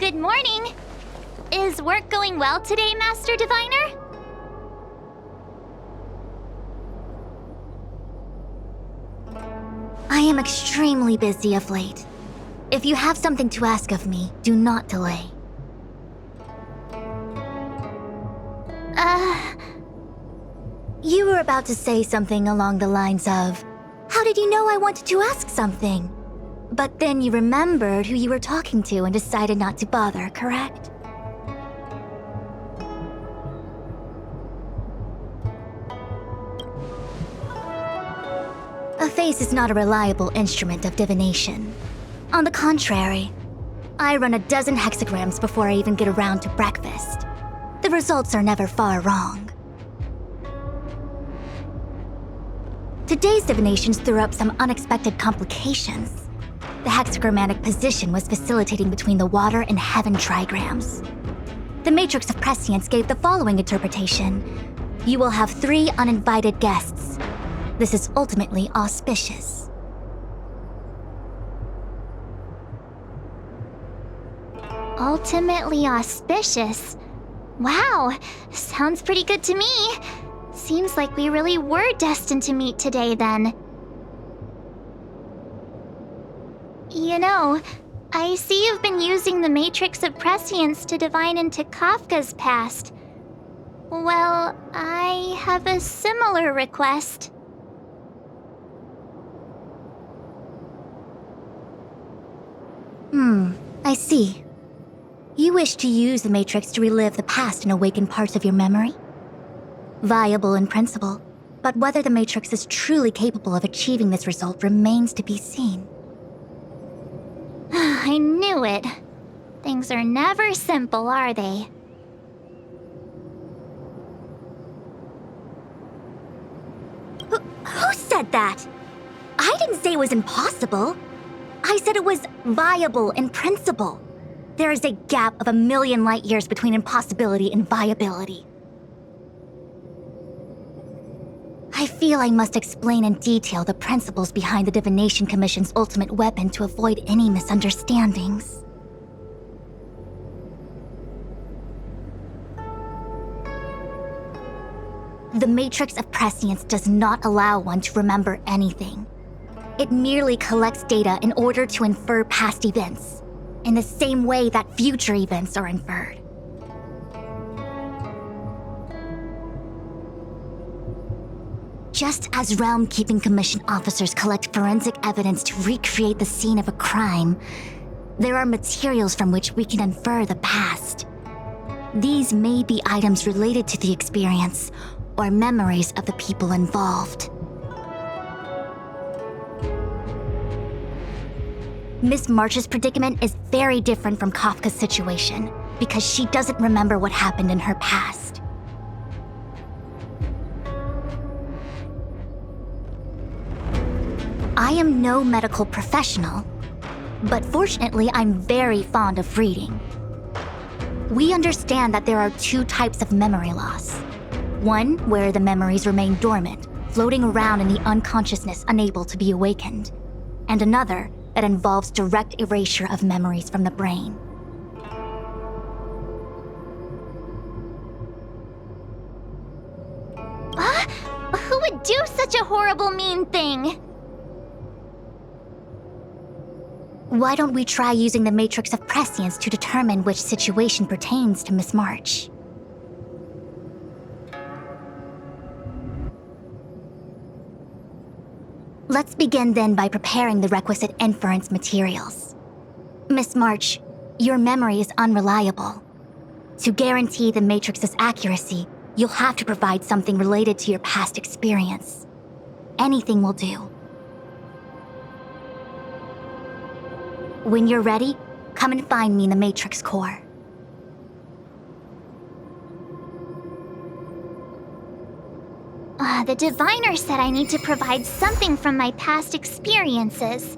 Good morning! Is work going well today, Master Diviner? I am extremely busy of late. If you have something to ask of me, do not delay. You were about to say something along the lines of, "How did you know I wanted to ask something?" But then you remembered who you were talking to and decided not to bother, correct? A face is not a reliable instrument of divination. On the contrary, I run a dozen hexagrams before I even get around to breakfast. The results are never far wrong. Today's divinations threw up some unexpected complications. The hexagrammatic position was facilitating between the water and heaven trigrams. The matrix of prescience gave the following interpretation: you will have 3 uninvited guests. This is ultimately auspicious. Ultimately auspicious? Wow, sounds pretty good to me. Seems like we really were destined to meet today then. You know, I see you've been using the Matrix of Prescience to divine into Kafka's past. Well, I have a similar request. I see. You wish to use the Matrix to relive the past and awaken parts of your memory? Viable in principle, but whether the Matrix is truly capable of achieving this result remains to be seen. I knew it. Things are never simple, are they? Who said that? I didn't say it was impossible. I said it was viable in principle. There is a gap of 1,000,000 light years between impossibility and viability. I feel I must explain in detail the principles behind the Divination Commission's ultimate weapon to avoid any misunderstandings. The Matrix of Prescience does not allow one to remember anything. It merely collects data in order to infer past events, in the same way that future events are inferred. Just as Realm-Keeping Commission officers collect forensic evidence to recreate the scene of a crime, there are materials from which we can infer the past. These may be items related to the experience, or memories of the people involved. Miss March's predicament is very different from Kafka's situation, because she doesn't remember what happened in her past. I am no medical professional, but fortunately I'm very fond of reading. We understand that there are 2 types of memory loss. One where the memories remain dormant, floating around in the unconsciousness unable to be awakened, and another that involves direct erasure of memories from the brain. Who would do such a horrible, mean thing? Why don't we try using the Matrix of Prescience to determine which situation pertains to Miss March? Let's begin then by preparing the requisite inference materials. Miss March, your memory is unreliable. To guarantee the Matrix's accuracy, you'll have to provide something related to your past experience. Anything will do. When you're ready, come and find me in the Matrix core. The diviner said I need to provide something from my past experiences.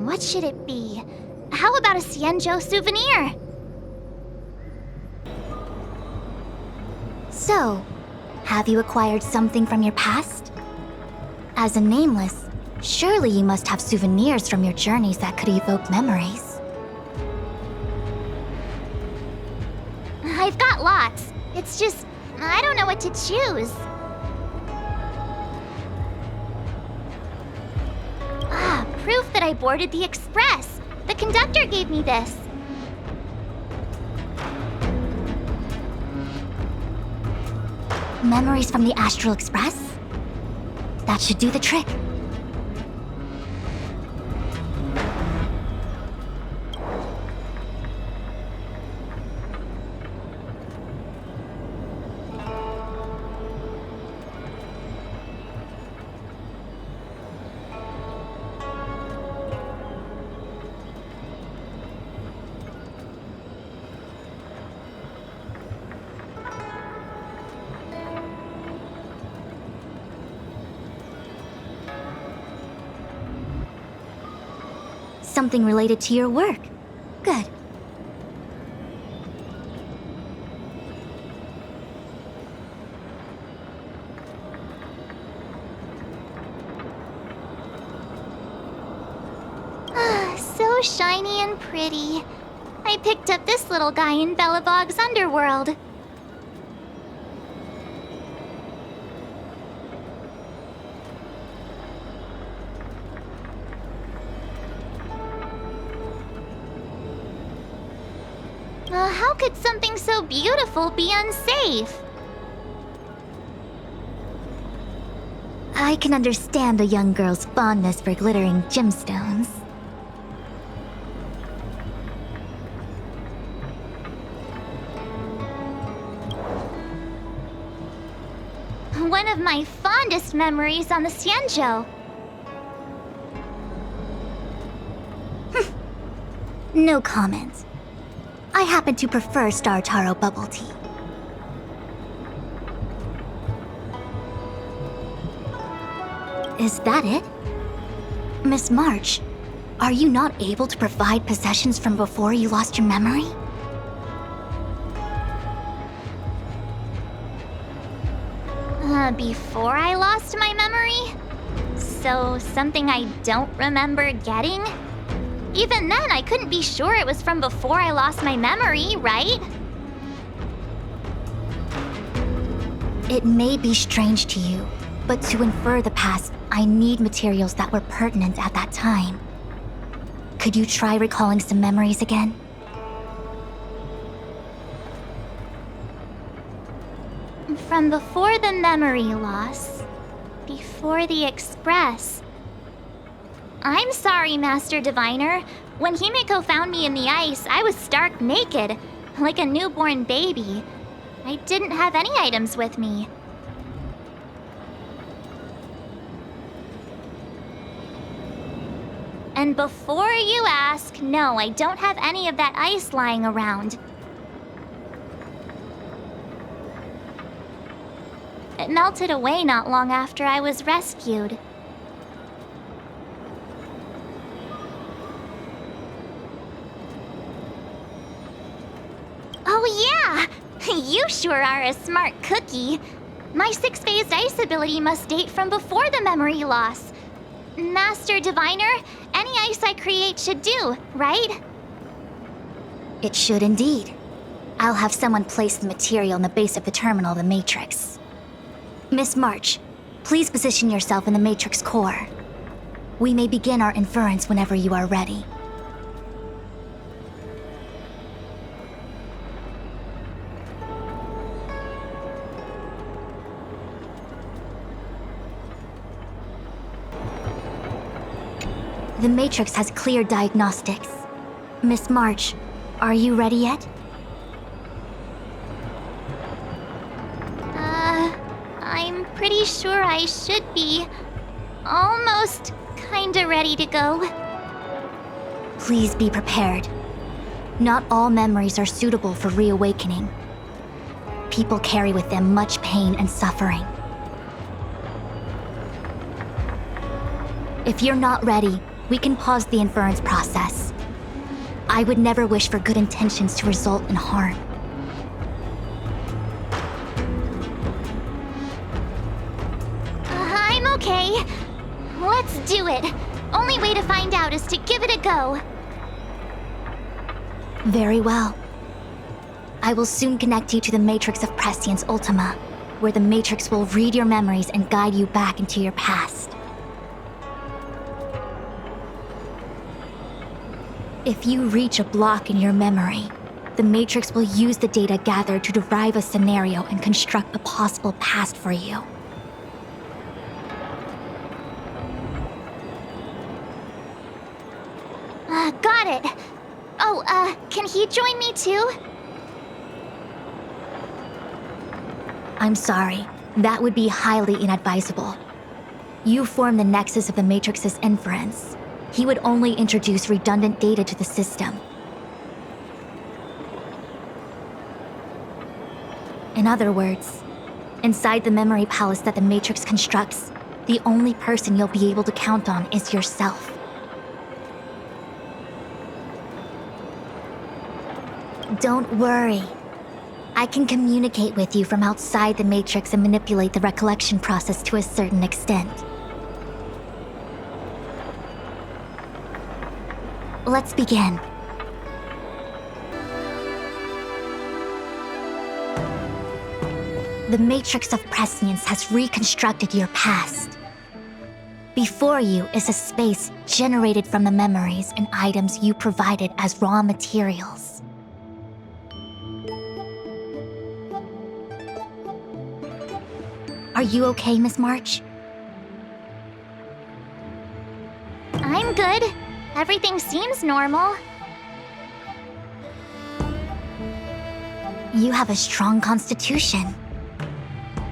What should it be? How about a Xianzhou souvenir? So, have you acquired something from your past? As a nameless, Surely you must have souvenirs from your journeys that could evoke memories. I've got lots. It's just, I don't know what to choose. Ah, proof that I boarded the express. The conductor gave me this. Memories from the Astral Express? That should do the trick. Something related to your work. Good. Ah, so shiny and pretty. I picked up this little guy in Belobog's underworld. How could something so beautiful be unsafe? I can understand a young girl's fondness for glittering gemstones. One of my fondest memories on the Xianzhou. No comment. I happen to prefer Star Taro bubble tea. Is that it? Miss March, are you not able to provide possessions from before you lost your memory? Before I lost my memory? So, something I don't remember getting? Even then, I couldn't be sure it was from before I lost my memory, right? It may be strange to you, but to infer the past, I need materials that were pertinent at that time. Could you try recalling some memories again? From before the memory loss, before the express. I'm sorry, Master Diviner. When Himiko found me in the ice, I was stark naked, like a newborn baby. I didn't have any items with me. And before you ask, no, I don't have any of that ice lying around. It melted away not long after I was rescued. Oh yeah! You sure are a smart cookie. My six-phased ice ability must date from before the memory loss. Master Diviner, any ice I create should do, right? It should indeed. I'll have someone place the material in the base of the terminal of the Matrix. Miss March, please position yourself in the Matrix core. We may begin our inference whenever you are ready. The Matrix has clear diagnostics. Miss March, are you ready yet? I'm pretty sure I should be almost kinda ready to go. Please be prepared. Not all memories are suitable for reawakening. People carry with them much pain and suffering. If you're not ready, we can pause the inference process. I would never wish for good intentions to result in harm. I'm okay. Let's do it! Only way to find out is to give it a go. Very well. I will soon connect you to the Matrix of Prescience Ultima, where the Matrix will read your memories and guide you back into your past. If you reach a block in your memory, the Matrix will use the data gathered to derive a scenario and construct a possible past for you. Got it. Oh, can he join me too? I'm sorry. That would be highly inadvisable. You form the nexus of the Matrix's inference. He would only introduce redundant data to the system. In other words, inside the memory palace that the Matrix constructs, the only person you'll be able to count on is yourself. Don't worry. I can communicate with you from outside the Matrix and manipulate the recollection process to a certain extent. Let's begin. The Matrix of Prescience has reconstructed your past. Before you is a space generated from the memories and items you provided as raw materials. Are you okay, Miss March? I'm good. Everything seems normal. You have a strong constitution.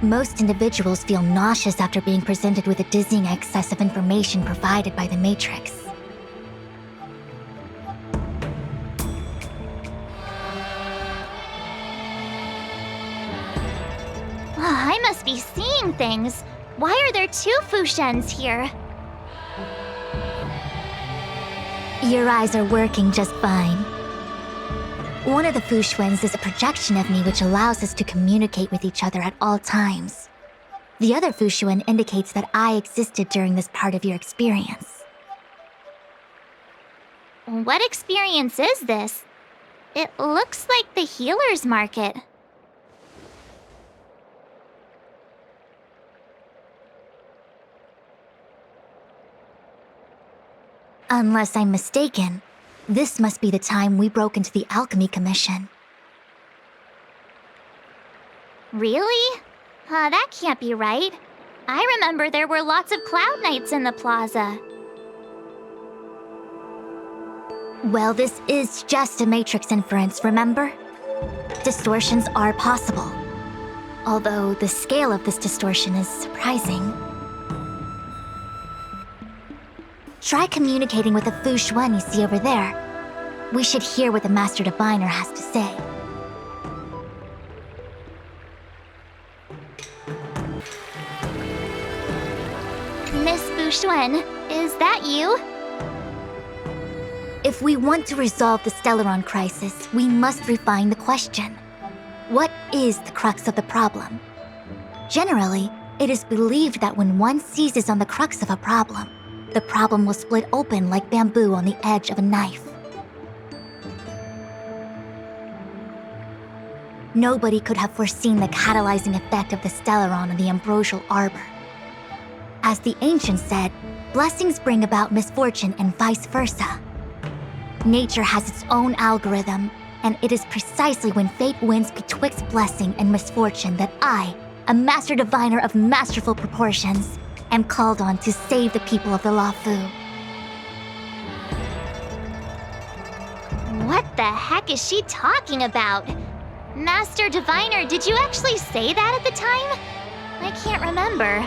Most individuals feel nauseous after being presented with a dizzying excess of information provided by the Matrix. I must be seeing things. Why are there two Fushens here? Your eyes are working just fine. One of the Fushwens is a projection of me which allows us to communicate with each other at all times. The other Fushuen indicates that I existed during this part of your experience. What experience is this? It looks like the healer's market. Unless I'm mistaken, this must be the time we broke into the Alchemy Commission. Really? That can't be right. I remember there were lots of Cloud Knights in the plaza. Well, this is just a Matrix inference, remember? Distortions are possible. Although the scale of this distortion is surprising. Try communicating with the Fushuen you see over there. We should hear what the Master Diviner has to say. Miss Fushuen, is that you? If we want to resolve the Stellaron crisis, we must refine the question. What is the crux of the problem? Generally, it is believed that when one seizes on the crux of a problem, the problem will split open like bamboo on the edge of a knife. Nobody could have foreseen the catalyzing effect of the Stellaron on the ambrosial arbor. As the ancients said, blessings bring about misfortune and vice versa. Nature has its own algorithm, and it is precisely when fate wins betwixt blessing and misfortune that I, a Master Diviner of masterful proportions, am called on to save the people of the Lafu. What the heck is she talking about? Master Diviner, did you actually say that at the time? I can't remember.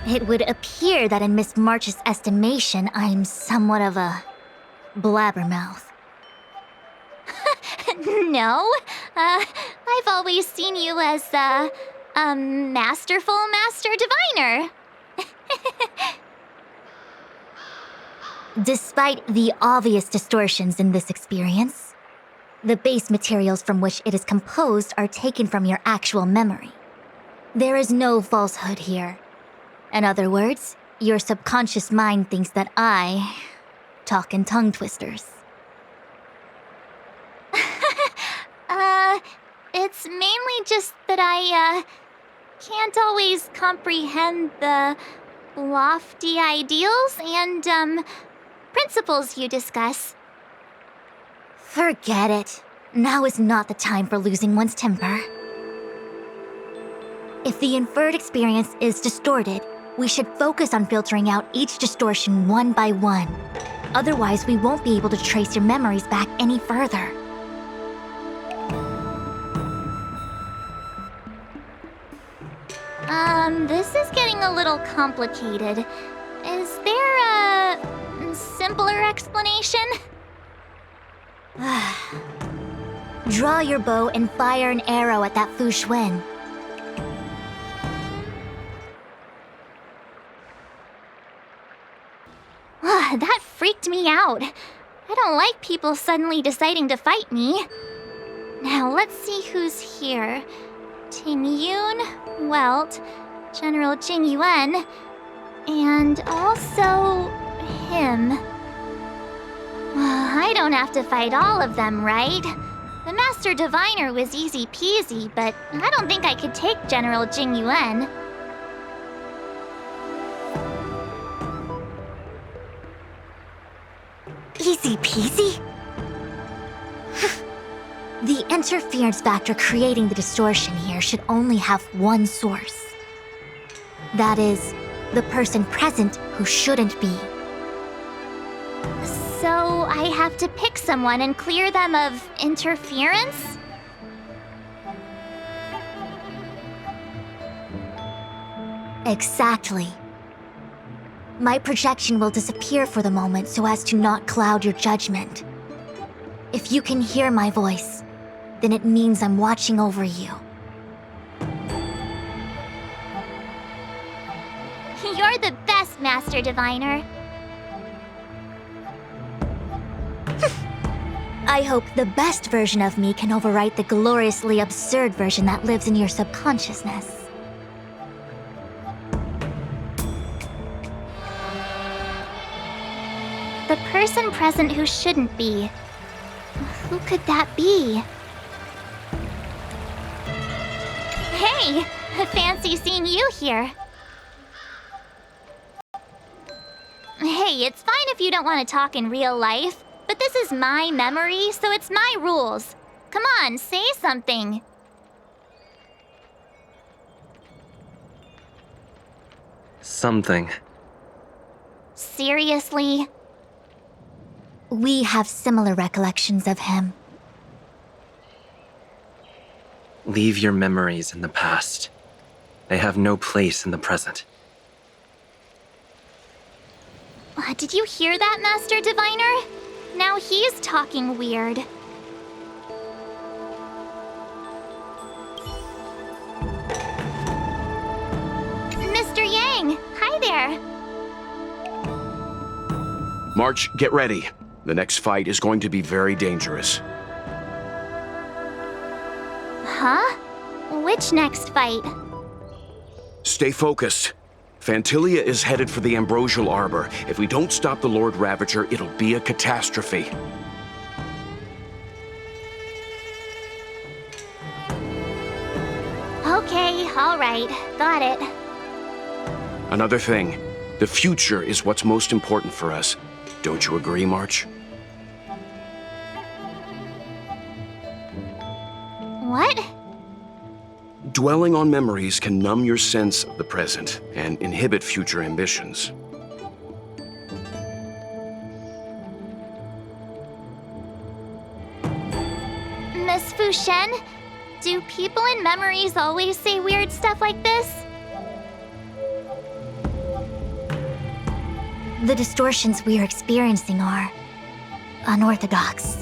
It would appear that in Miss March's estimation, I'm somewhat of a blabbermouth. No, I've always seen you as a masterful Master Diviner. Despite the obvious distortions in this experience, the base materials from which it is composed are taken from your actual memory. There is no falsehood here. In other words, your subconscious mind thinks that I talk in tongue twisters. It's mainly just that I can't always comprehend the lofty ideals and principles you discuss. Forget it. Now is not the time for losing one's temper. If the inferred experience is distorted, we should focus on filtering out each distortion one by one. Otherwise, we won't be able to trace your memories back any further. This is getting a little complicated. Is there a simpler explanation? Draw your bow and fire an arrow at that Fu Xuan. That freaked me out. I don't like people suddenly deciding to fight me. Now let's see who's here. Ting Yun, Welt, General Jing Yuan, and also him. I don't have to fight all of them, right? The Master Diviner was easy peasy, but I don't think I could take General Jing Yuan. Easy peasy? The interference factor creating the distortion here should only have one source. That is, the person present who shouldn't be. So I have to pick someone and clear them of interference? Exactly. My projection will disappear for the moment so as to not cloud your judgment. If you can hear my voice, then it means I'm watching over you. You're the best, Master Diviner. I hope the best version of me can overwrite the gloriously absurd version that lives in your subconsciousness. The person present who shouldn't be. Who could that be? Hey! Fancy seeing you here. Hey, it's fine if you don't want to talk in real life, but this is my memory, so it's my rules. Come on, say something. Something. Seriously? We have similar recollections of him. Leave your memories in the past. They have no place in the present. Did you hear that, Master Diviner? Now he's talking weird. Mr. Yang, hi there. March, get ready. The next fight is going to be very dangerous. Huh? Which next fight? Stay focused. Phantilia is headed for the Ambrosial Arbor. If we don't stop the Lord Ravager, it'll be a catastrophe. Okay, all right. Got it. Another thing, the future is what's most important for us. Don't you agree, March? What? Dwelling on memories can numb your sense of the present and inhibit future ambitions. Miss Fu Shen, do people in memories always say weird stuff like this? The distortions we are experiencing are unorthodox.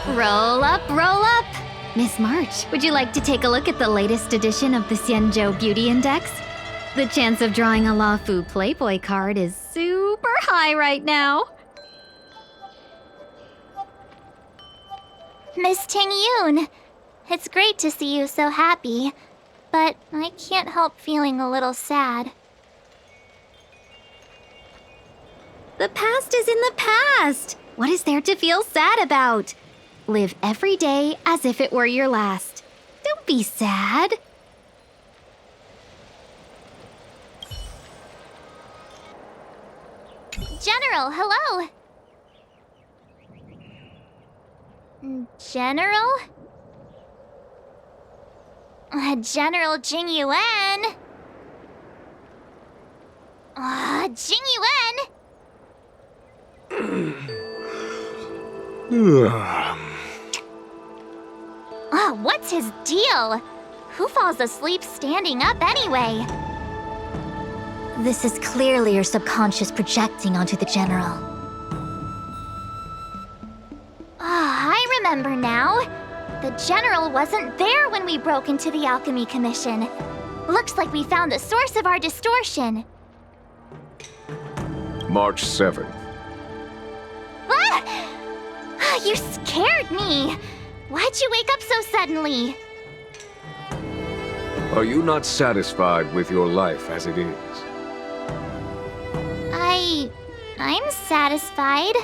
Roll up, roll up! Miss March, would you like to take a look at the latest edition of the Xianzhou Beauty Index? The chance of drawing a Luofu Playboy card is super high right now. Miss Ting Yun, It's great to see you so happy, but I can't help feeling a little sad. The past is in the past. What is there to feel sad about? Live every day as if it were your last. Don't be sad. General, hello! General? General Jing Yuan? Jing Yuan? What's his deal? Who falls asleep standing up anyway? This is clearly your subconscious projecting onto the General. I remember now. The General wasn't there when we broke into the Alchemy Commission. Looks like we found the source of our distortion. March 7th. You scared me! Why'd you wake up so suddenly? Are you not satisfied with your life as it is? I'm satisfied.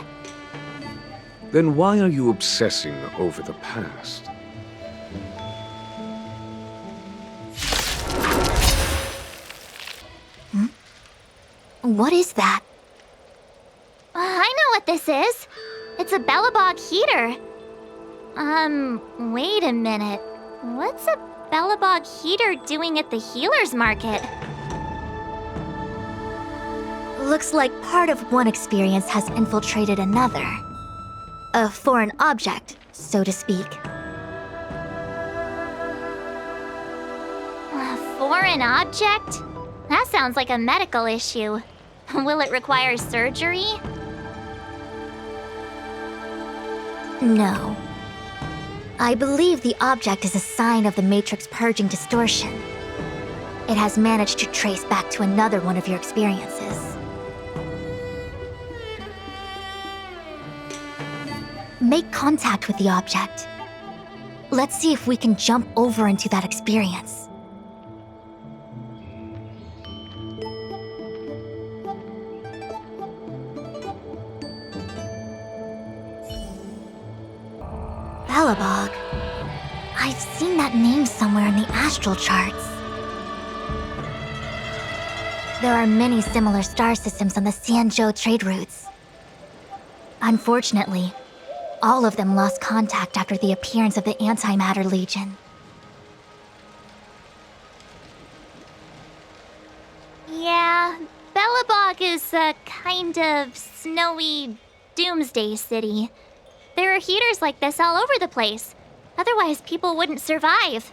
Then why are you obsessing over the past? What is that? I know what this is. It's a Bellabog heater. Wait a minute. What's a Bellabog heater doing at the healer's market? Looks like part of one experience has infiltrated another. A foreign object, so to speak. A foreign object? That sounds like a medical issue. Will it require surgery? No. I believe the object is a sign of the Matrix purging distortion. It has managed to trace back to another one of your experiences. Make contact with the object. Let's see if we can jump over into that experience. Bellabog. I've seen that name somewhere in the astral charts. There are many similar star systems on the Xianzhou trade routes. Unfortunately, all of them lost contact after the appearance of the Antimatter Legion. Yeah, Bellabog is a kind of snowy doomsday city. There are heaters like this all over the place. Otherwise, people wouldn't survive.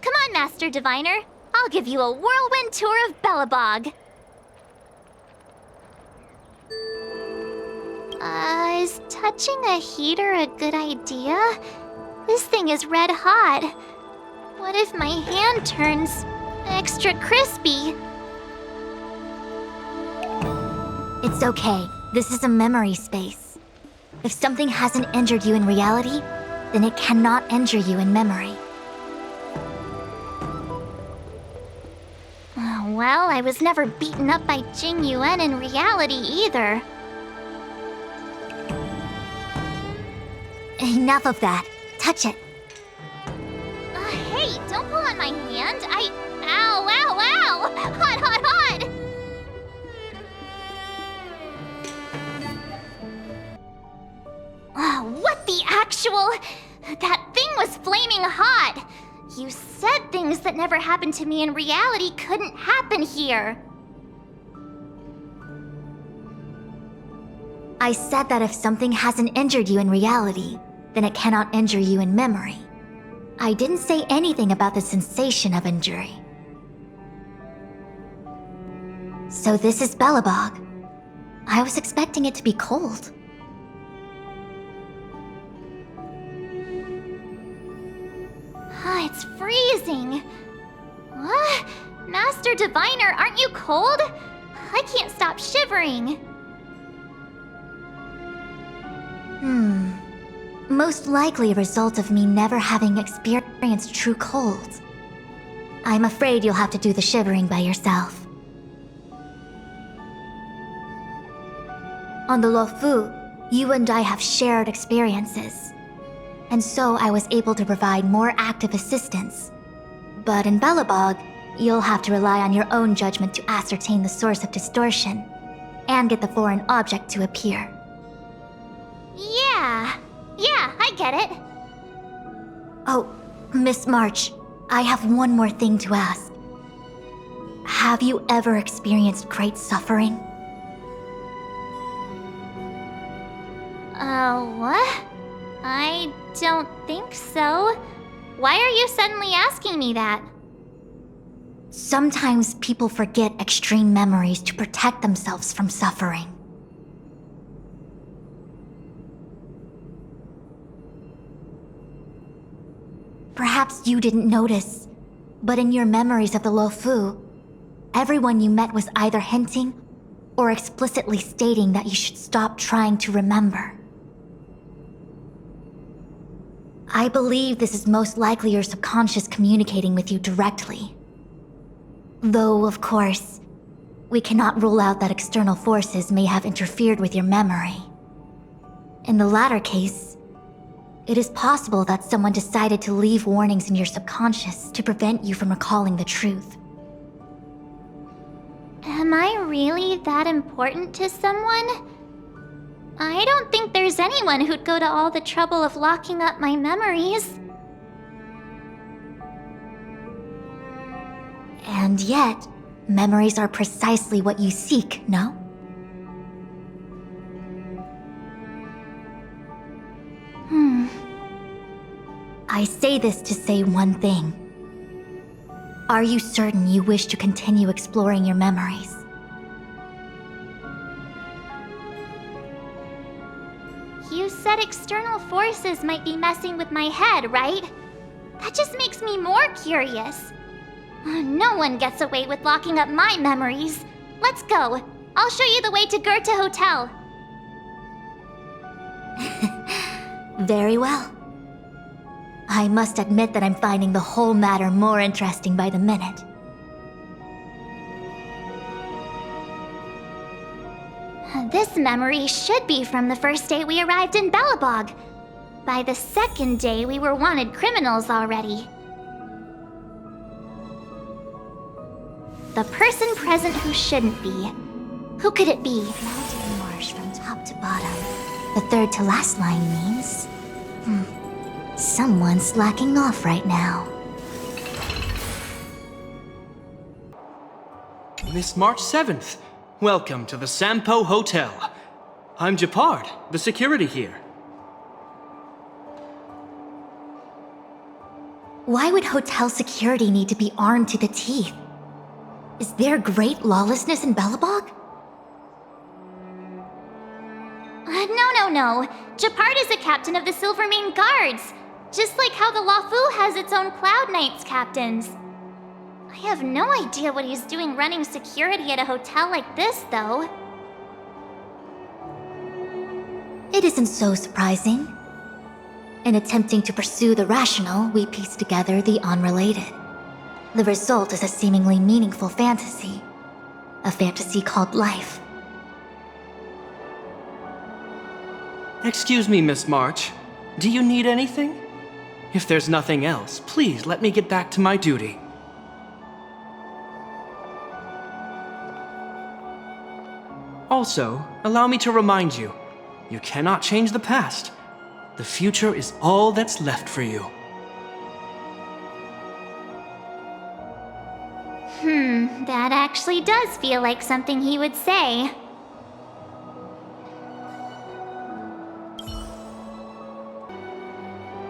Come on, Master Diviner. I'll give you a whirlwind tour of Bellabog. Is touching a heater a good idea? This thing is red hot. What if my hand turns extra crispy? It's okay. This is a memory space. If something hasn't injured you in reality, then it cannot injure you in memory. Well, I was never beaten up by Jing Yuan in reality either. Enough of that. Touch it. Hey, don't pull on my hand. Ow, ow, ow! Hot, hot, hot! What the actual... That thing was flaming hot! You said things that never happened to me in reality couldn't happen here. I said that if something hasn't injured you in reality, then it cannot injure you in memory. I didn't say anything about the sensation of injury. So this is Bellabog. I was expecting it to be cold. It's freezing. What? Master Diviner, aren't you cold? I can't stop shivering. most likely a result of me never having experienced true cold. I'm afraid you'll have to do the shivering by yourself. On the Luofu, you and I have shared experiences, and so I was able to provide more active assistance. But in Belobog, you'll have to rely on your own judgment to ascertain the source of distortion, and get the foreign object to appear. Yeah, I get it. Oh, Miss March, I have one more thing to ask. Have you ever experienced great suffering? What? I don't think so. Why are you suddenly asking me that? Sometimes people forget extreme memories to protect themselves from suffering. Perhaps you didn't notice, but in your memories of the Luofu, everyone you met was either hinting or explicitly stating that you should stop trying to remember. I believe this is most likely your subconscious communicating with you directly. Though, of course, we cannot rule out that external forces may have interfered with your memory. In the latter case, it is possible that someone decided to leave warnings in your subconscious to prevent you from recalling the truth. Am I really that important to someone? I don't think there's anyone who'd go to all the trouble of locking up my memories. And yet, memories are precisely what you seek, no? I say this to say one thing. Are you certain you wish to continue exploring your memories? You said external forces might be messing with my head, right? That just makes me more curious. No one gets away with locking up my memories. Let's go. I'll show you the way to Goethe Hotel. Very well. I must admit that I'm finding the whole matter more interesting by the minute. This memory should be from the first day we arrived in Belobog. By the second day, we were wanted criminals already. The person present who shouldn't be. Who could it be? Mountain marsh from top to bottom. The third to last line means... someone's slacking off right now. Miss March 7th, welcome to the Sampo Hotel. I'm Japard, the security here. Why would hotel security need to be armed to the teeth? Is there great lawlessness in Belobog? No. Japard is a captain of the Silvermane Guards. Just like how the Luofu has its own Cloud Knights captains. I have no idea what he's doing running security at a hotel like this, though. It isn't so surprising. In attempting to pursue the rational, we piece together the unrelated. The result is a seemingly meaningful fantasy. A fantasy called life. Excuse me, Miss March. Do you need anything? If there's nothing else, please let me get back to my duty. Also, allow me to remind you, you cannot change the past. The future is all that's left for you. That actually does feel like something he would say.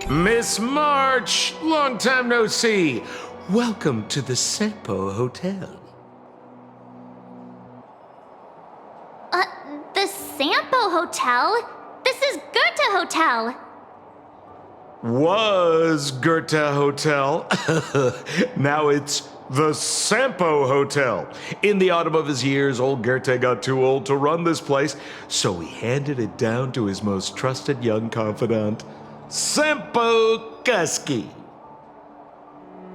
Miss March, long time no see. Welcome to the Sampo Hotel. The Sampo Hotel? This is Goethe Hotel. Was Goethe Hotel. Now it's the Sampo Hotel. In the autumn of his years, old Goethe got too old to run this place, so he handed it down to his most trusted young confidant, Sampo Kuski.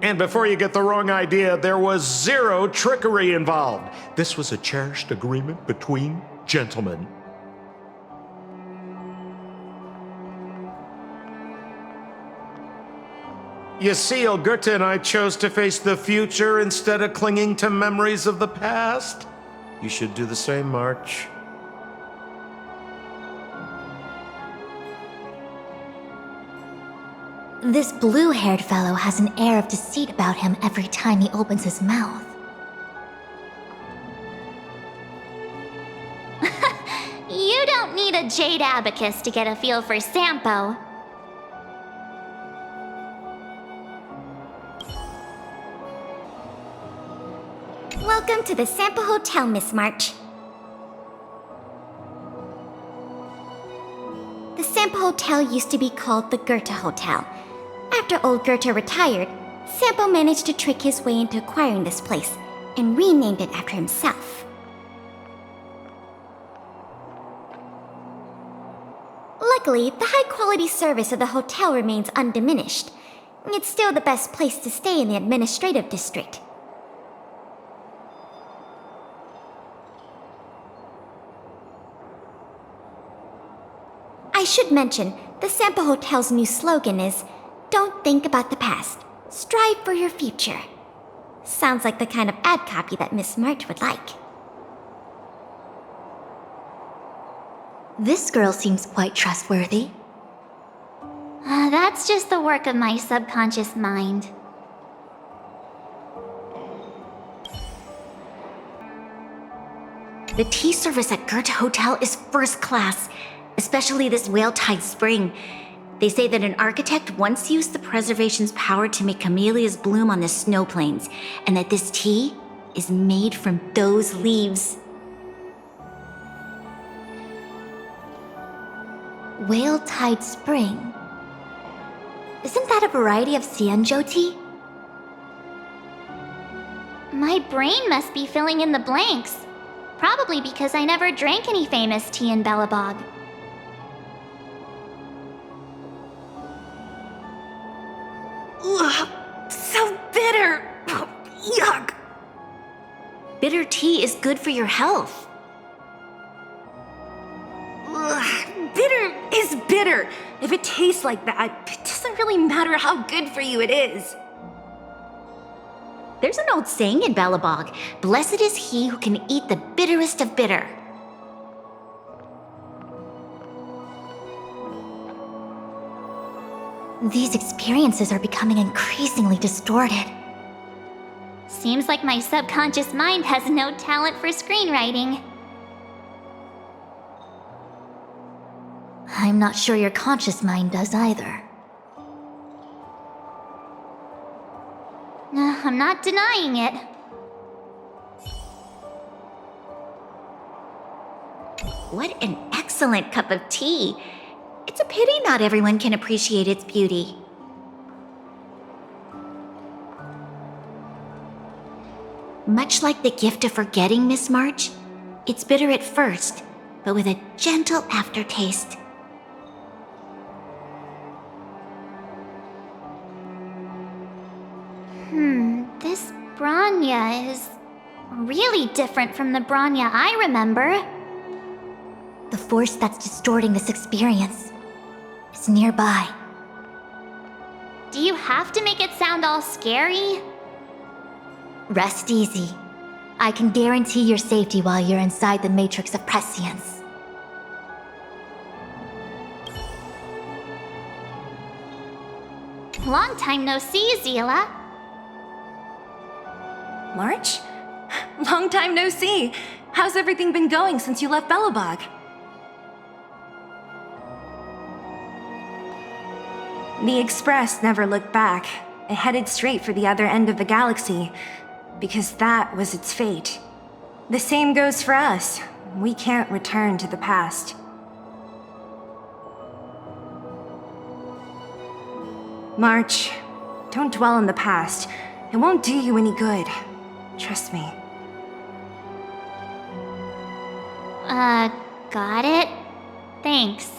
And before you get the wrong idea, there was zero trickery involved. This was a cherished agreement between gentlemen. You see, Olgurta and I chose to face the future instead of clinging to memories of the past. You should do the same, March. This blue-haired fellow has an air of deceit about him every time he opens his mouth. You don't need a jade abacus to get a feel for Sampo. Welcome to the Sampo Hotel, Miss March. The Sampo Hotel used to be called the Goethe Hotel. After old Goethe retired, Sampo managed to trick his way into acquiring this place and renamed it after himself. Luckily, the high-quality service of the hotel remains undiminished. It's still the best place to stay in the administrative district. I should mention, the Sampo Hotel's new slogan is, "Don't think about the past, strive for your future." Sounds like the kind of ad copy that Miss March would like. This girl seems quite trustworthy. That's just the work of my subconscious mind. The tea service at Goethe Hotel is first class, especially this Whale-Tide Spring. They say that an architect once used the preservation's power to make camellias bloom on the snow plains, and that this tea is made from those leaves. Whale-Tide Spring? Isn't that a variety of Xianzhou tea? My brain must be filling in the blanks. Probably because I never drank any famous tea in Belobog. Ugh, so bitter! Yuck! Bitter tea is good for your health. Ugh, bitter is bitter. If it tastes like that, it doesn't really matter how good for you it is. There's an old saying in Belobog, "Blessed is he who can eat the bitterest of bitter." These experiences are becoming increasingly distorted. Seems like my subconscious mind has no talent for screenwriting. I'm not sure your conscious mind does either. I'm not denying it. What an excellent cup of tea! It's a pity not everyone can appreciate its beauty. Much like the gift of forgetting, Miss March, it's bitter at first, but with a gentle aftertaste. This Bronya is really different from the Bronya I remember. The force that's distorting this experience is nearby. Do you have to make it sound all scary? Rest easy. I can guarantee your safety while you're inside the matrix of prescience. Long time no see, Zila. March? Long time no see. How's everything been going since you left Belobog? The Express never looked back. It headed straight for the other end of the galaxy, because that was its fate. The same goes for us. We can't return to the past. March, don't dwell on the past. It won't do you any good. Trust me. Got it? Thanks.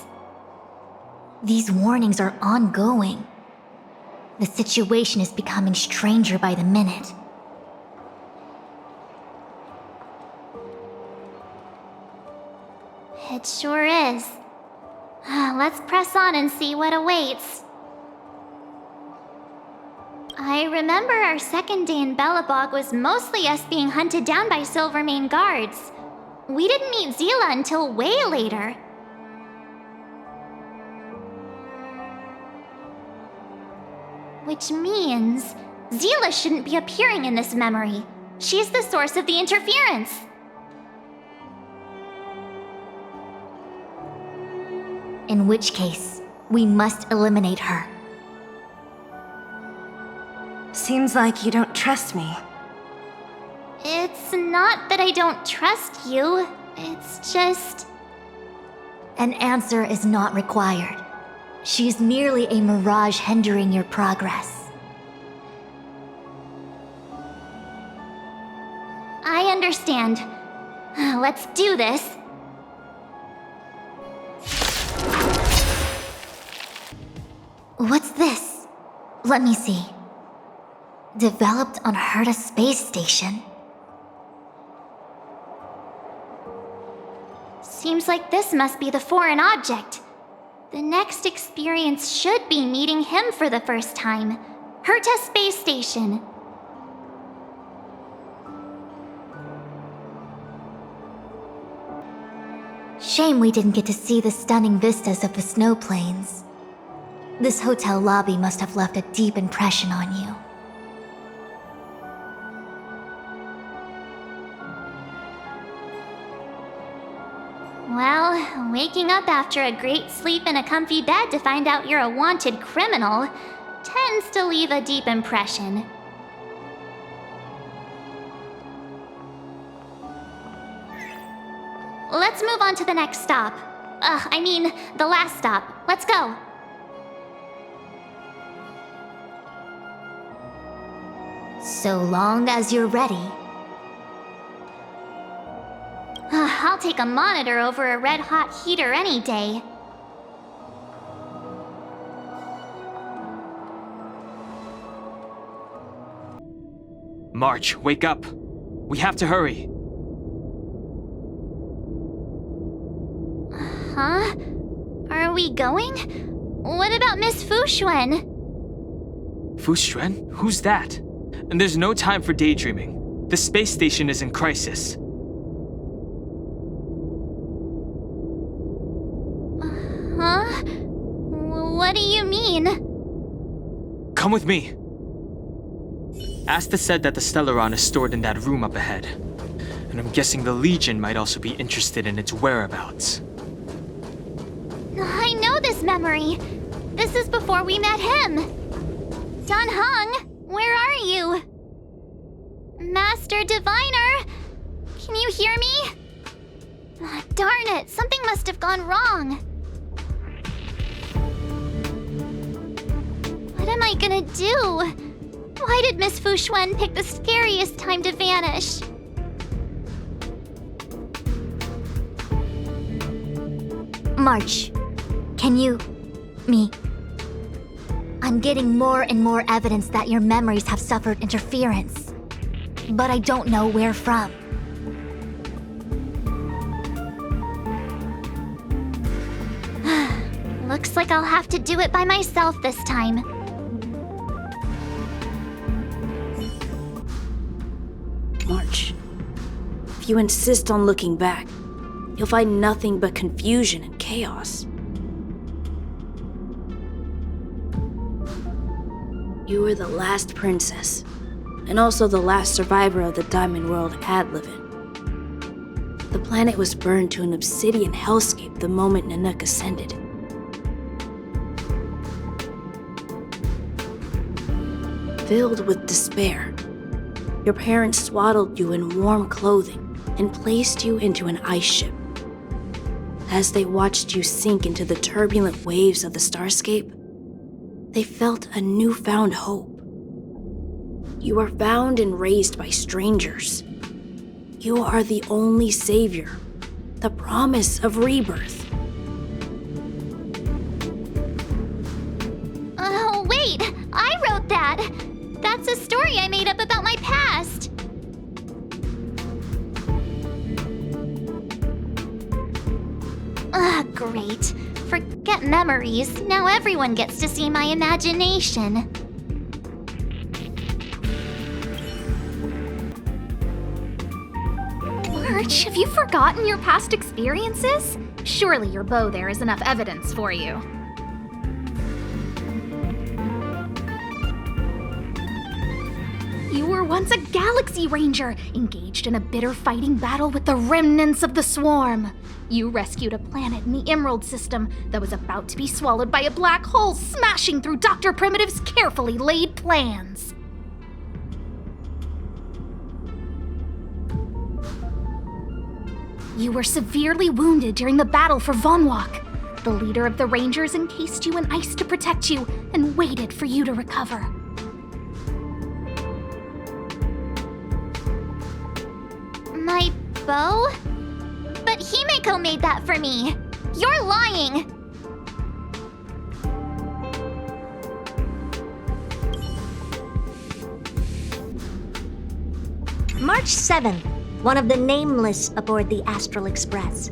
These warnings are ongoing. The situation is becoming stranger by the minute. It sure is. Let's press on and see what awaits. I remember our second day in Bellabog was mostly us being hunted down by Silvermane guards. We didn't meet Zila until way later. Which means Zila shouldn't be appearing in this memory. She's the source of the interference. In which case, we must eliminate her. Seems like you don't trust me. It's not that I don't trust you. It's just... An answer is not required. She's merely a mirage hindering your progress. I understand. Let's do this. What's this? Let me see. Developed on Herta Space Station. Seems like this must be the foreign object. The next experience should be meeting him for the first time. Herta Space Station. Shame we didn't get to see the stunning vistas of the snow plains. This hotel lobby must have left a deep impression on you. Well, waking up after a great sleep in a comfy bed to find out you're a wanted criminal tends to leave a deep impression. Let's move on to the next stop. The last stop. Let's go. So long as you're ready. I'll take a monitor over a red-hot heater any day. March, wake up. We have to hurry. Huh? Are we going? What about Miss Fuxuan? Fuxuan? Who's that? And there's no time for daydreaming. The space station is in crisis. Huh? What do you mean? Come with me. Asta said that the Stellaron is stored in that room up ahead. And I'm guessing the Legion might also be interested in its whereabouts. I know this memory. This is before we met him. Don Hung, where are you? Master Diviner, can you hear me? Darn it, something must have gone wrong. What am I gonna do? Why did Miss Fuxuan pick the scariest time to vanish? March, can you... me... I'm getting more and more evidence that your memories have suffered interference. But I don't know where from. Looks like I'll have to do it by myself this time. March, if you insist on looking back, you'll find nothing but confusion and chaos. You were the last princess, and also the last survivor of the Diamond World Adlivin. The planet was burned to an obsidian hellscape the moment Nanook ascended. Filled with despair, your parents swaddled you in warm clothing and placed you into an ice ship. As they watched you sink into the turbulent waves of the starscape, they felt a newfound hope. You are found and raised by strangers. You are the only savior, the promise of rebirth. That's a story I made up about my past. Ugh, great. Forget memories. Now everyone gets to see my imagination. March, have you forgotten your past experiences? Surely your bow there is enough evidence for you. You were once a Galaxy Ranger, engaged in a bitter fighting battle with the remnants of the Swarm. You rescued a planet in the Emerald System that was about to be swallowed by a black hole, smashing through Dr. Primitive's carefully laid plans. You were severely wounded during the battle for Vonwalk. The leader of the Rangers encased you in ice to protect you and waited for you to recover. My bow? But Himeko made that for me. You're lying. March 7th, one of the nameless aboard the Astral Express.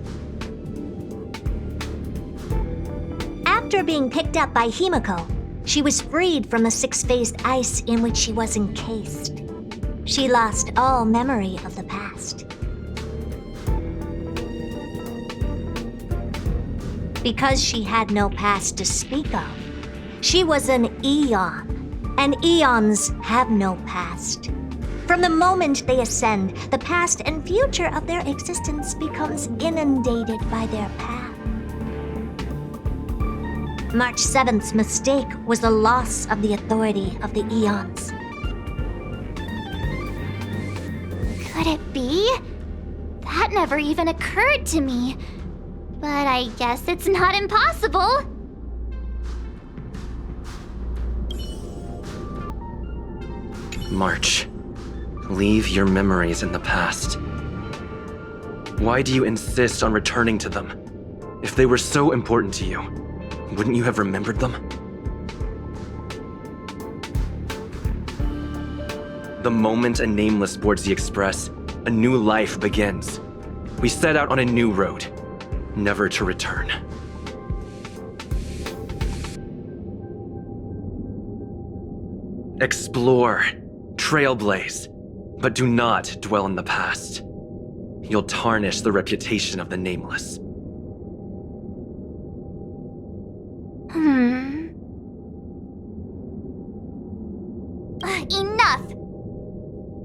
After being picked up by Himeko, she was freed from the six-phased ice in which she was encased. She lost all memory of the past. Because she had no past to speak of, she was an Eon, and Eons have no past. From the moment they ascend, the past and future of their existence becomes inundated by their path. March 7th's mistake was the loss of the authority of the Eons. Could it be? That never even occurred to me. But I guess it's not impossible. March, leave your memories in the past. Why do you insist on returning to them? If they were so important to you, wouldn't you have remembered them? The moment a nameless boards the Express, a new life begins. We set out on a new road, never to return. Explore, trailblaze, but do not dwell in the past. You'll tarnish the reputation of the nameless. Enough!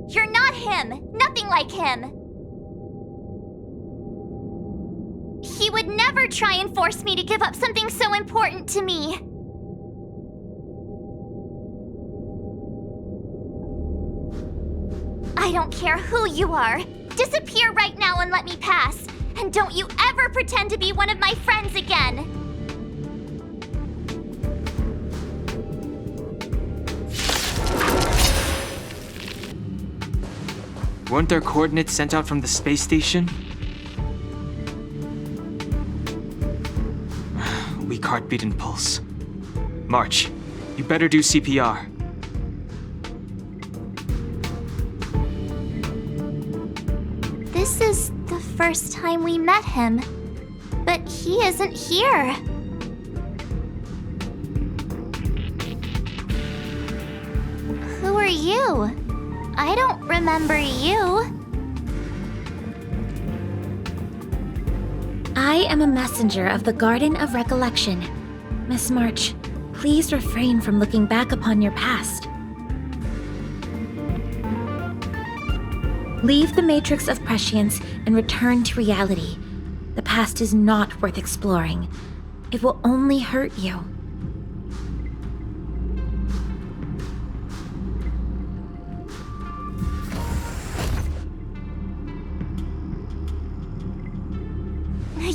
You're not him! Nothing like him! He would never try and force me to give up something so important to me. I don't care who you are. Disappear right now and let me pass. And don't you ever pretend to be one of my friends again. Weren't there coordinates sent out from the space station? Weak heartbeat and pulse. March, you better do CPR. This is the first time we met him, but he isn't here. Who are you? I don't remember you. I am a messenger of the Garden of Recollection. Miss March, please refrain from looking back upon your past. Leave the matrix of prescience and return to reality. The past is not worth exploring. It will only hurt you.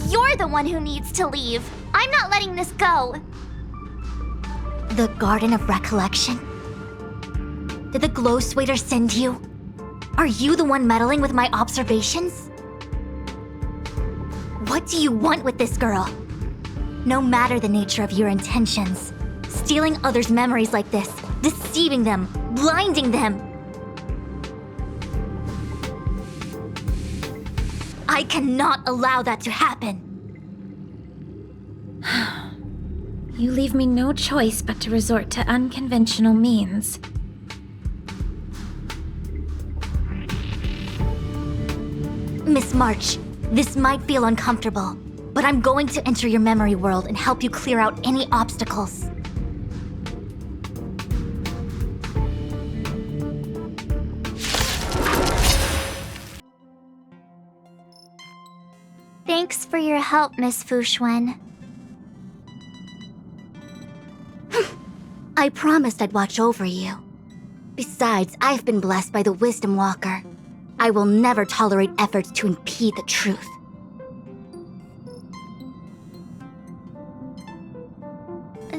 You're the one who needs to leave. I'm not letting this go. The Garden of Recollection? Did the Glow Swader send you? Are you the one meddling with my observations? What do you want with this girl? No matter the nature of your intentions, stealing others' memories like this, deceiving them, blinding them. I cannot allow that to happen. You leave me no choice but to resort to unconventional means. Miss March, this might feel uncomfortable, but I'm going to enter your memory world and help you clear out any obstacles. Thanks for your help, Miss Fushuen. I promised I'd watch over you. Besides, I've been blessed by the Wisdom Walker. I will never tolerate efforts to impede the truth.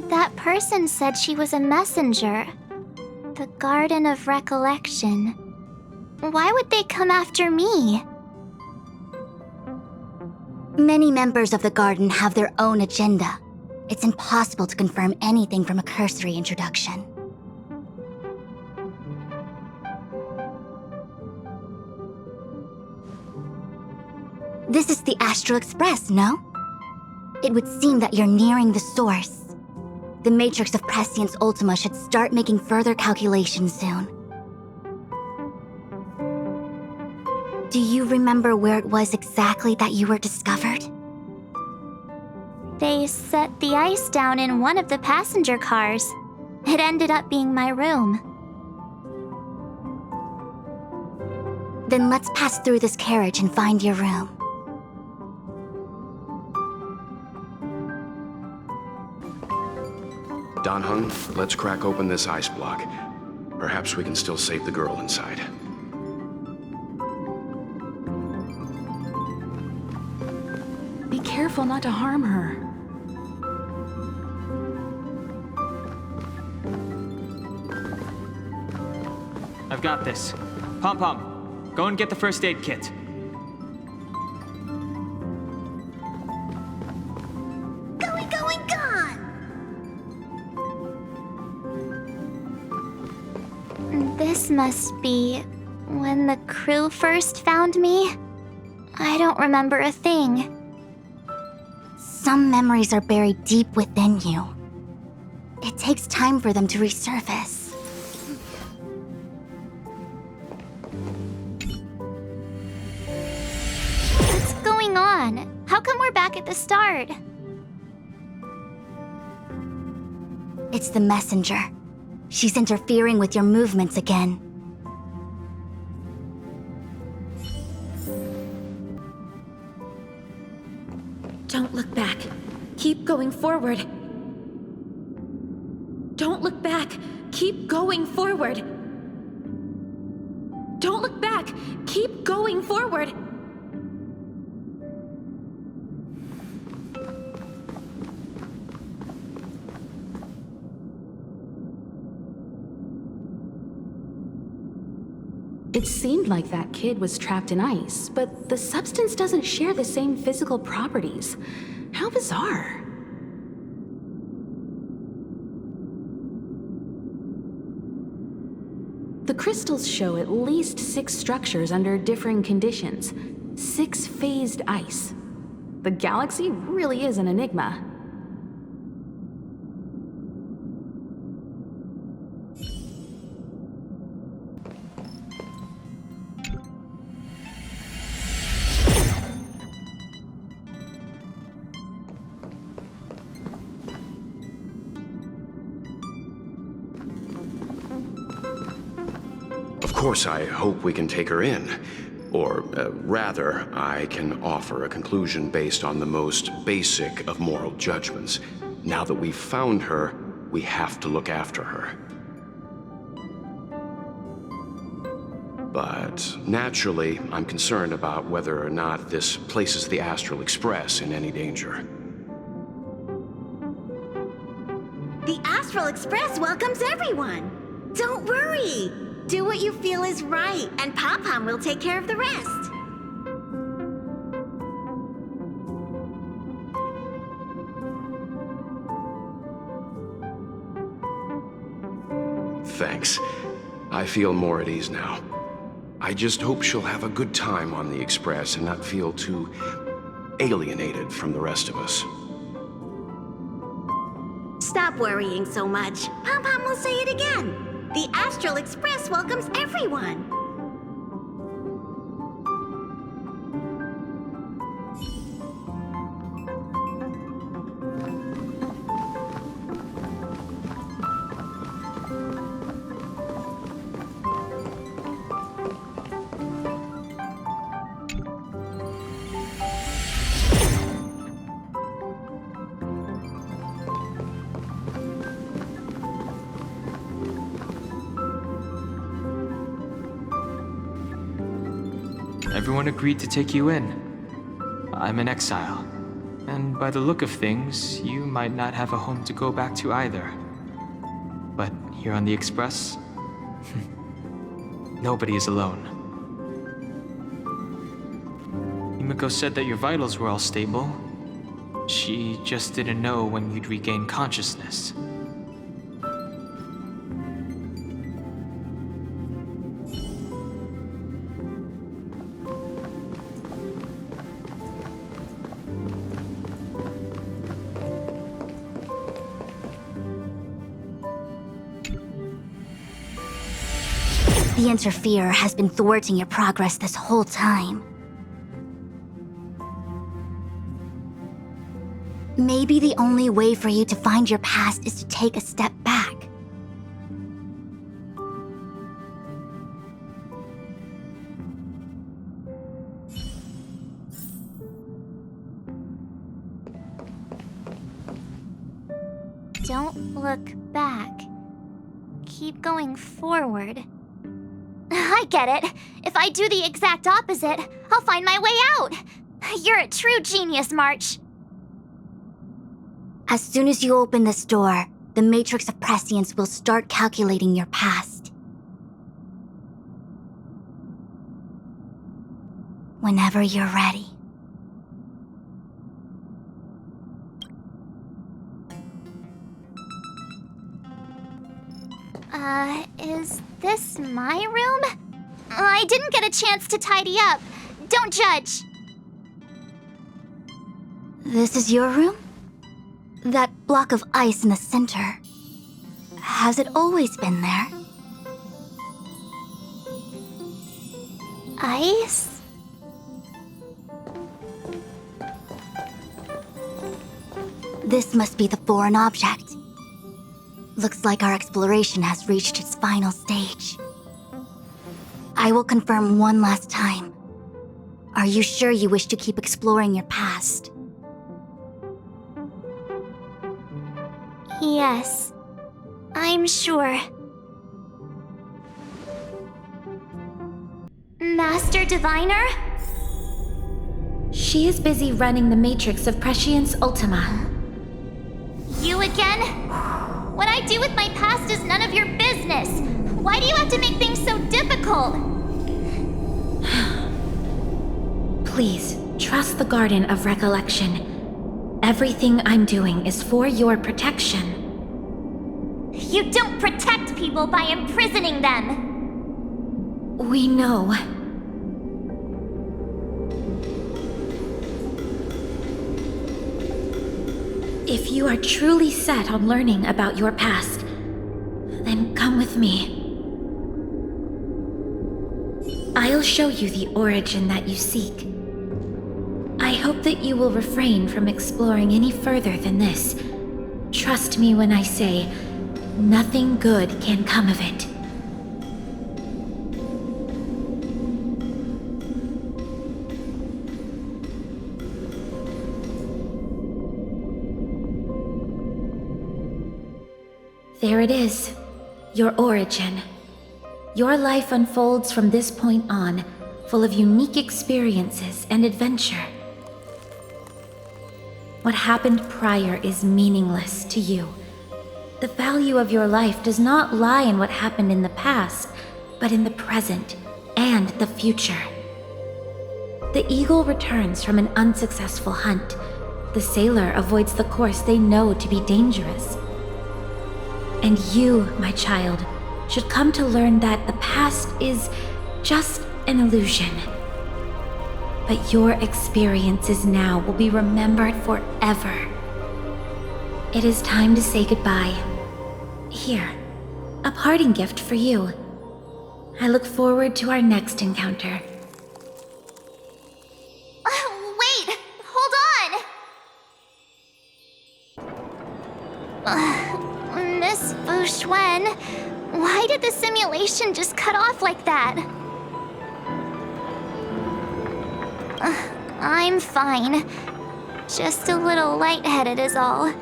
That person said she was a messenger. The Garden of Recollection. Why would they come after me? Many members of the Garden have their own agenda. It's impossible to confirm anything from a cursory introduction. This is the Astral Express, no? It would seem that you're nearing the source. The Matrix of Prescience Ultima should start making further calculations soon. Do you remember where it was exactly that you were discovered? They set the ice down in one of the passenger cars. It ended up being my room. Then let's pass through this carriage and find your room. Danheng, let's crack open this ice block. Perhaps we can still save the girl inside. Be careful not to harm her. I've got this. Pom-Pom, go and get the first aid kit. Going, gone! This must be when the crew first found me. I don't remember a thing. Some memories are buried deep within you. It takes time for them to resurface. What's going on? How come we're back at the start? It's the messenger. She's interfering with your movements again. Don't look back. Keep going forward. Don't look back. Keep going forward. Don't look back. Keep going forward. It seemed like that kid was trapped in ice, but the substance doesn't share the same physical properties. How bizarre. The crystals show at least 6 structures under differing conditions. 6 phased ice. The galaxy really is an enigma. Of course, I hope we can take her in. Or, rather, I can offer a conclusion based on the most basic of moral judgments. Now that we've found her, we have to look after her. But naturally, I'm concerned about whether or not this places the Astral Express in any danger. The Astral Express welcomes everyone. Don't worry. Do what you feel is right, and Pom-Pom will take care of the rest. Thanks. I feel more at ease now. I just hope she'll have a good time on the Express and not feel too alienated from the rest of us. Stop worrying so much. Pom-Pom will say it again. The Astral Express welcomes everyone. Everyone agreed to take you in. I'm in exile. And by the look of things, you might not have a home to go back to either. But here on the Express, nobody is alone. Himiko said that your vitals were all stable. She just didn't know when you'd regain consciousness. The Interferer has been thwarting your progress this whole time. Maybe the only way for you to find your past is to take a step back. Don't look back. Keep going forward. I get it. If I do the exact opposite, I'll find my way out. You're a true genius, March. As soon as you open this door, the Matrix of Prescience will start calculating your past. Whenever you're ready. Is this my room? I didn't get a chance to tidy up. Don't judge. This is your room? That block of ice in the center. Has it always been there? Ice? This must be the foreign object. Looks like our exploration has reached its final stage. I will confirm one last time. Are you sure you wish to keep exploring your past? Yes, I'm sure. Master Diviner? She is busy running the Matrix of Prescience Ultima. You again? What I do with my past is none of your business. Why do you have to make things so difficult? Please, trust the Garden of Recollection. Everything I'm doing is for your protection. You don't protect people by imprisoning them. We know. If you are truly set on learning about your past, then come with me. I'll show you the origin that you seek. I hope that you will refrain from exploring any further than this. Trust me when I say, nothing good can come of it. There it is, your origin. Your life unfolds from this point on, full of unique experiences and adventure. What happened prior is meaningless to you. The value of your life does not lie in what happened in the past, but in the present and the future. The eagle returns from an unsuccessful hunt. The sailor avoids the course they know to be dangerous. And you, my child, should come to learn that the past is just an illusion. But your experiences now will be remembered forever. It is time to say goodbye. Here, a parting gift for you. I look forward to our next encounter. Wait! Hold on! Miss Fu Xuan, why did the simulation just cut off like that? I'm fine. Just a little lightheaded is all.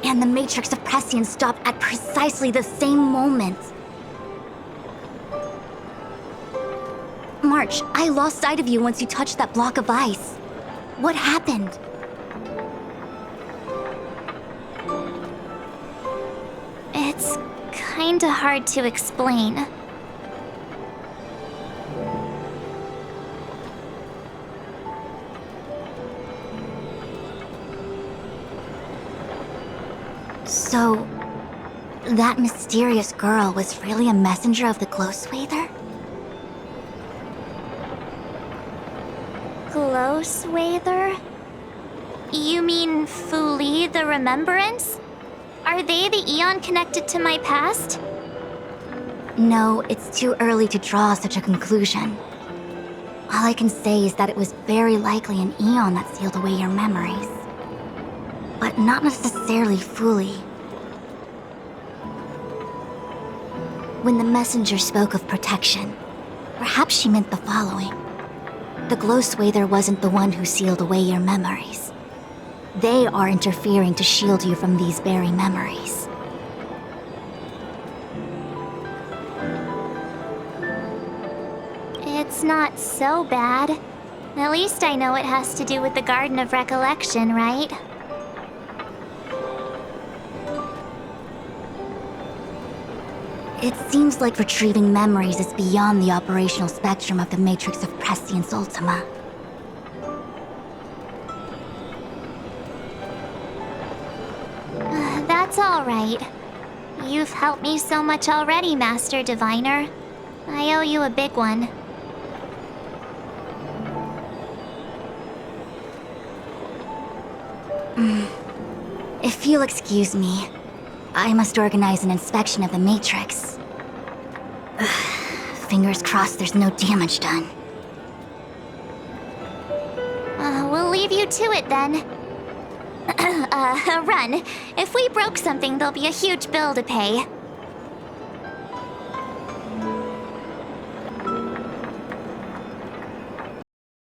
And the Matrix of Prescience stopped at precisely the same moment. March, I lost sight of you once you touched that block of ice. What happened? It's kinda hard to explain. So, that mysterious girl was really a messenger of the Glow Swather? Glow Swather? You mean Fu Li, the Remembrance? Are they the Eon connected to my past? No, it's too early to draw such a conclusion. All I can say is that it was very likely an Eon that sealed away your memories. But not necessarily fully. When the messenger spoke of protection, perhaps she meant the following. The Glow Swather wasn't the one who sealed away your memories. They are interfering to shield you from these very memories. It's not so bad. At least I know it has to do with the Garden of Recollection, right? It seems like retrieving memories is beyond the operational spectrum of the Matrix of Prescience Ultima. That's all right. You've helped me so much already, Master Diviner. I owe you a big one. If you'll excuse me, I must organize an inspection of the Matrix. Fingers crossed there's no damage done. We'll leave you to it then. Run. If we broke something, there'll be a huge bill to pay.